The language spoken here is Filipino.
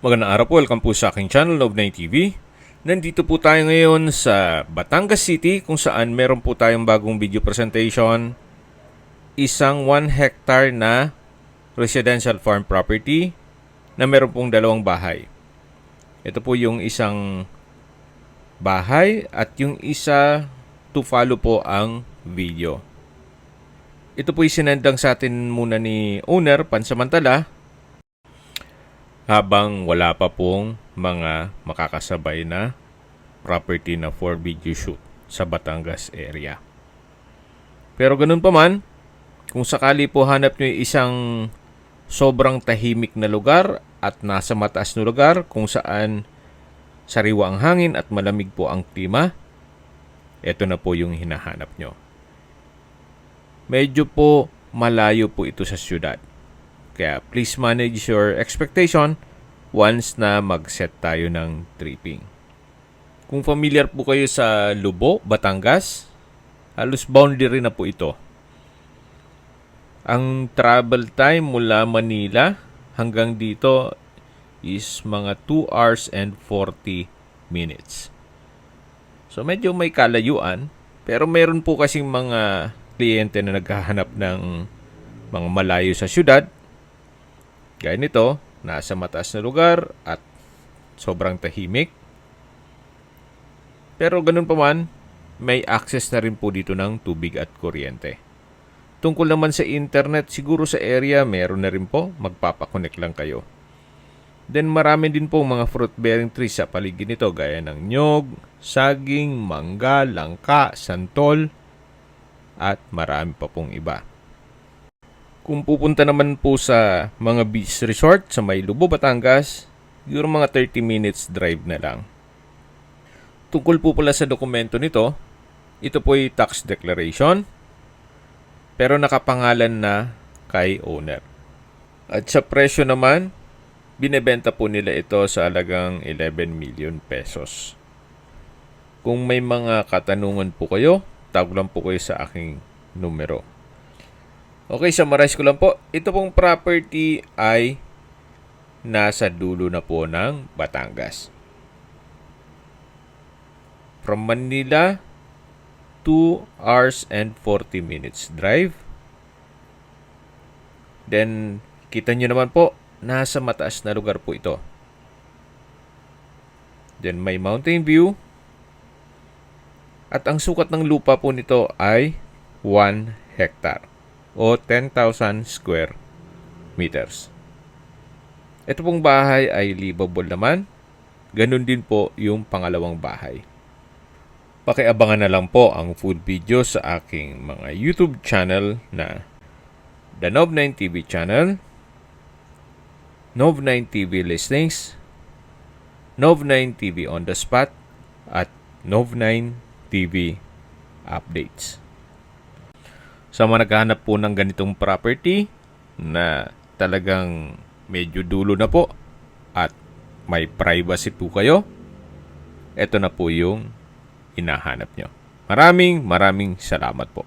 Magandang araw po, welcome po sa aking channel, Nov9 TV. Nandito po tayo ngayon sa Batangas City kung saan meron po tayong bagong video presentation. Isang 1 hectare na residential farm property na meron pong dalawang bahay. Ito po yung isang bahay at yung isa to follow po ang video. Ito po yung sinendang sa atin muna ni owner pansamantala habang wala pa pong mga makakasabay na property na for video shoot sa Batangas area. Pero ganun pa man, kung sakali po hanap nyo isang sobrang tahimik na lugar at nasa mataas na lugar kung saan sariwa ang hangin at malamig po ang klima, ito na po yung hinahanap nyo. Medyo po malayo po ito sa syudad. Kaya please manage your expectation once na mag-set tayo ng tripping. Kung familiar po kayo sa Lubo, Batangas, halos boundary na po ito. Ang travel time mula Manila hanggang dito is mga 2 hours and 40 minutes. So medyo may kalayuan, pero meron po kasing mga kliyente na naghahanap ng mga malayo sa syudad. Gaya nito, nasa mataas na lugar at sobrang tahimik. Pero ganun pa man, may access na rin po dito ng tubig at kuryente. Tungkol naman sa internet, siguro sa area meron na rin po, magpapakonek lang kayo. Then marami din po mga fruit-bearing trees sa paligid nito gaya ng nyog, saging, mangga, langka, santol, at marami pa pong iba. Kung pupunta naman po sa mga beach resort sa may Lubo, Batangas, siguro mga 30 minutes drive na lang. Tungkol po pala sa dokumento nito, ito po ay tax declaration, pero nakapangalan na kay owner. At sa presyo naman, binebenta po nila ito sa halagang 11 million pesos. Kung may mga katanungan po kayo, tawag lang po kayo sa aking numero. Okay, summarize ko lang po. Ito pong property ay nasa dulo na po ng Batangas. From Manila, 2 hours and 40 minutes drive. Then, kita nyo naman po, nasa mataas na lugar po ito. Then, may mountain view. At ang sukat ng lupa po nito ay 1 hectare. O 10,000 square meters. Ito pong bahay ay livable naman. Ganun din po yung pangalawang bahay. Pakiabangan na lang po ang full video sa aking mga YouTube channel na The Nov9 TV channel, Nov9 TV Listings, Nov9 TV On The Spot, at Nov9 TV Updates. Sa mga naghahanap po ng ganitong property na talagang medyo dulo na po at may privacy po kayo, ito na po yung hinahanap nyo. Maraming salamat po.